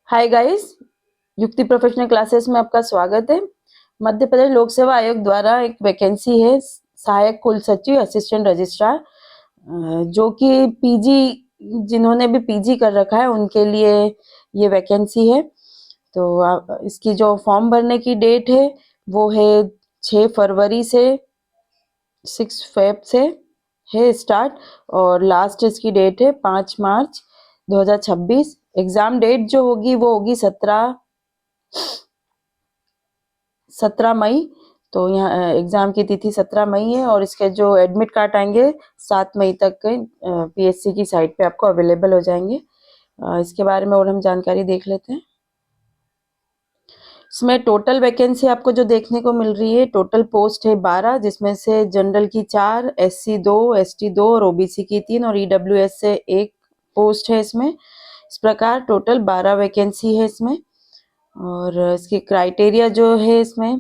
Hi guys, युक्ति professional classes में आपका स्वागत है। मध्य प्रदेश लोक सेवा आयोग द्वारा एक वैकेंसी है सहायक कुल सचिव असिस्टेंट रजिस्ट्रार, जो कि पीजी जिन्होंने भी पीजी कर रखा है उनके लिए ये वैकेंसी है। तो इसकी जो फॉर्म भरने की डेट है वो है 6 फरवरी से 6 फेब से है स्टार्ट, और लास्ट इसकी डेट है 5 मार्च 2026। एग्जाम डेट जो होगी वो होगी 17 मई। तो यहाँ एग्जाम की तिथि 17 मई है, और इसके जो एडमिट कार्ड आएंगे 7 मई तक पीएससी की साइट पे आपको अवेलेबल हो जाएंगे। इसके बारे में और हम जानकारी देख लेते हैं। इसमें टोटल वैकेंसी आपको जो देखने को मिल रही है, टोटल पोस्ट है 12, जिसमें से जनरल की 4, एससी 2, एसटी 2 और ओबीसी की 3 और ईडब्ल्यूएस से 1 पोस्ट है इसमें। इस प्रकार टोटल 12 वैकेंसी है इसमें। और इसकी क्राइटेरिया जो है इसमें,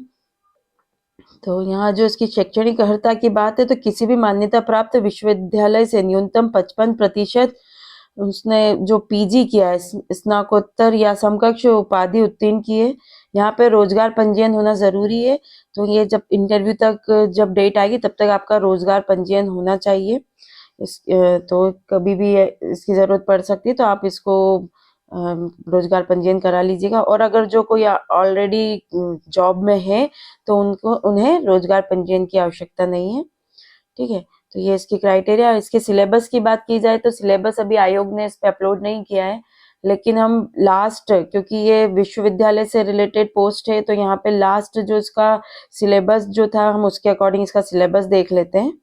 तो यहाँ जो इसकी शैक्षणिक अर्हता की बात है, तो किसी भी मान्यता प्राप्त विश्वविद्यालय से न्यूनतम 55% उसने जो पीजी किया है, स्नातकोत्तर या समकक्ष उपाधि उत्तीर्ण की है। यहाँ पे रोजगार पंजीयन होना जरूरी है। तो ये जब इंटरव्यू तक जब डेट आएगी तब तक आपका रोजगार पंजीयन होना चाहिए। तो कभी भी इसकी जरूरत पड़ सकती है, तो आप इसको रोजगार पंजीयन करा लीजिएगा। और अगर जो कोई ऑलरेडी जॉब में है तो उन्हें रोजगार पंजीयन की आवश्यकता नहीं है। ठीक है, तो ये इसकी क्राइटेरिया। इसके सिलेबस की बात की जाए तो सिलेबस अभी आयोग ने इस पे अपलोड नहीं किया है, लेकिन हम लास्ट, क्योंकि ये विश्वविद्यालय से रिलेटेड पोस्ट है, तो यहाँ पे लास्ट जो इसका सिलेबस जो था हम उसके अकॉर्डिंग इसका सिलेबस देख लेते हैं।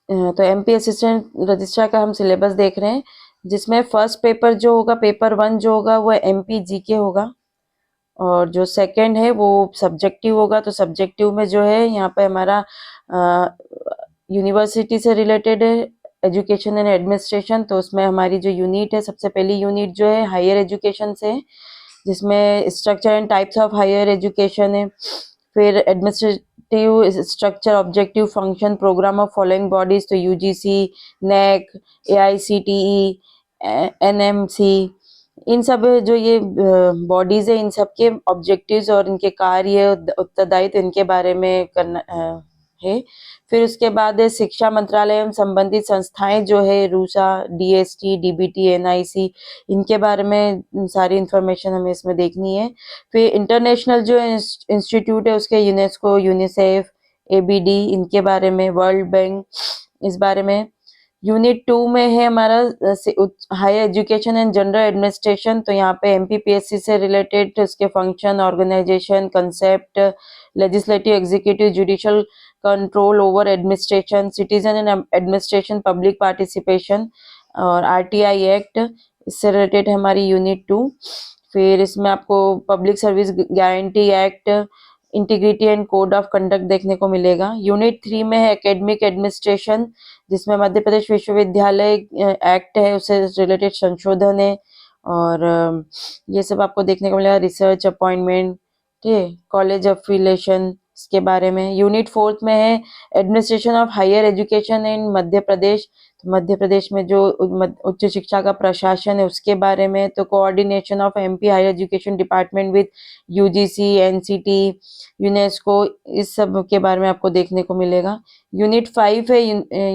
तो एमपी असिस्टेंट रजिस्ट्रार का हम सिलेबस देख रहे हैं, जिसमें फर्स्ट पेपर जो होगा, पेपर 1 जो होगा वो एमपी जीके होगा, और जो सेकंड है वो सब्जेक्टिव होगा। तो सब्जेक्टिव में जो है यहाँ पे हमारा यूनिवर्सिटी से रिलेटेड है, एजुकेशन एंड एडमिनिस्ट्रेशन। तो उसमें हमारी जो यूनिट है, सबसे पहली यूनिट जो है हायर एजुकेशन से है, जिसमें structure and types of higher education है। फिर administrative structure, objective, function, programme of following bodies, तो यूजीसी, नेक, एआईसीटीई, एनएमसी, इन सब जो ये बॉडीज है, इन सब के ऑब्जेक्टिव्स और इनके कार्य, उत्तरदायित्व, इनके बारे में करना है। फिर उसके बाद है शिक्षा मंत्रालय एवं संबंधित संस्थाएं जो है, रूसा, डीएसटी, डीबीटी, एनआईसी, इनके बारे में सारी इंफॉर्मेशन हमें इसमें देखनी है। फिर इंटरनेशनल जो इंस्टीट्यूट है उसके, यूनेस्को, यूनिसेफ, एबीडी, इनके बारे में, वर्ल्ड बैंक, इस बारे में। यूनिट 2 में है हमारा higher education and general administration. तो यहाँ पे एमपीपीएससी से रिलेटेड उसके function, organisation, concept, legislative, executive, judicial control over administration, citizen and administration, public participation और आरटीआई एक्ट, इससे रिलेटेड है हमारी यूनिट 2। फिर इसमें आपको public service guarantee act, integrity and code of conduct देखने को मिलेगा। यूनिट 3 में है एकेडमिक एडमिनिस्ट्रेशन, जिसमें मध्य प्रदेश विश्वविद्यालय एक्ट है, उससे रिलेटेड संशोधन है, और ये सब आपको देखने को मिलेगा। रिसर्च अपॉइंटमेंट, ठीक है, कॉलेज अफिलिएशन, इसके बारे में। यूनिट 4 में है administration of higher education in Madhya Pradesh, तो मध्य प्रदेश में जो उच्च शिक्षा का प्रशासन है उसके बारे में। तो coordination of MP higher education department with UGC, NCT, UNESCO, इस सब के बारे में आपको देखने को मिलेगा। यूनिट 5 है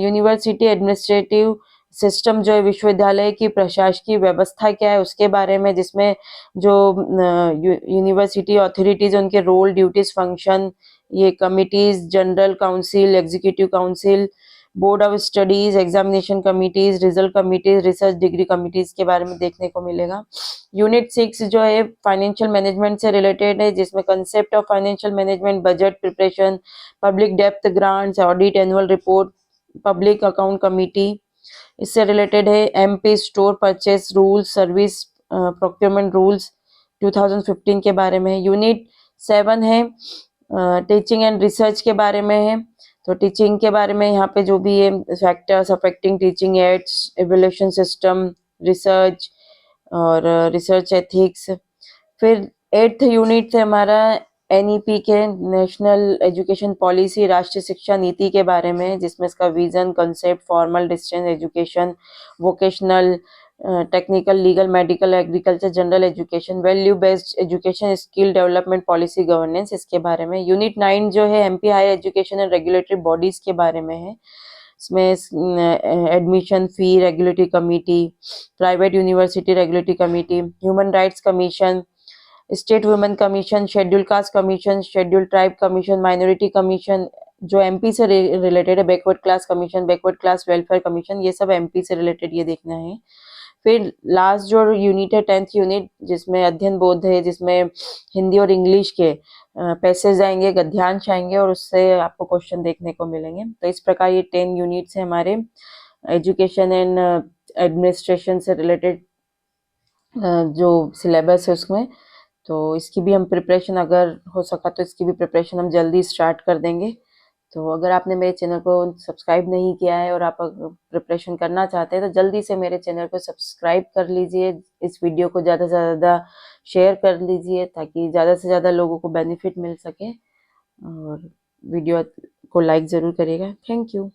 यूनिवर्सिटी एडमिनिस्ट्रेटिव सिस्टम, जो है विश्वविद्यालय की प्रशासकीय व्यवस्था क्या है उसके बारे में, जिसमें जो यूनिवर्सिटी अथॉरिटीज, उनके रोल, ड्यूटीज, फंक्शन, ये committees, general council, executive council, board of studies, examination committees, result committees, research degree committees के बारे में देखने को मिलेगा। यूनिट 6 जो है फाइनेंशियल मैनेजमेंट से रिलेटेड है, जिसमें concept of financial management, budget preparation, public depth grants, audit, annual report, public account committee, इससे रिलेटेड है। MP store purchase rules, service procurement rules 2015 के बारे में। यूनिट 7 है टीचिंग एंड रिसर्च के बारे में है। तो टीचिंग के बारे में यहाँ पे जो भी है factors affecting teaching ads, evaluation system, research और रिसर्च एथिक्स। फिर 8th यूनिट से हमारा एनईपी के, नेशनल एजुकेशन पॉलिसी, राष्ट्रीय शिक्षा नीति के बारे में, जिसमें इसका vision, concept, formal distance education, vocational, technical, legal, medical, agriculture, general education, value based education, skill development, policy governance, इसके बारे में। यूनिट 9 जो है MP higher education and regulatory bodies के बारे में है। इसमें admission fee regulatory committee, private university regulatory committee, human rights commission, state women commission, schedule caste commission, schedule tribe commission, minority commission जो एमपी से रिलेटेड है, backward class commission, backward class welfare commission, ये सब MP से related ये देखना है। फिर लास्ट जो यूनिट है 10th यूनिट, जिसमें अध्ययन बोध है, जिसमें हिंदी और इंग्लिश के पैसेज आएंगे, गद्यांश आएंगे और उससे आपको क्वेश्चन देखने को मिलेंगे। तो इस प्रकार ये 10 यूनिट्स है हमारे एजुकेशन एंड एडमिनिस्ट्रेशन से रिलेटेड जो सिलेबस है उसमें। तो इसकी भी हम प्रिपरेशन, अगर हो सका तो इसकी भी प्रिपरेशन हम जल्दी स्टार्ट कर देंगे। तो अगर आपने मेरे चैनल को सब्सक्राइब नहीं किया है और आप प्रिपरेशन करना चाहते हैं तो जल्दी से मेरे चैनल को सब्सक्राइब कर लीजिए, इस वीडियो को ज़्यादा से ज़्यादा शेयर कर लीजिए ताकि ज़्यादा से ज़्यादा लोगों को बेनिफिट मिल सके, और वीडियो को लाइक ज़रूर करिएगा। Thank you.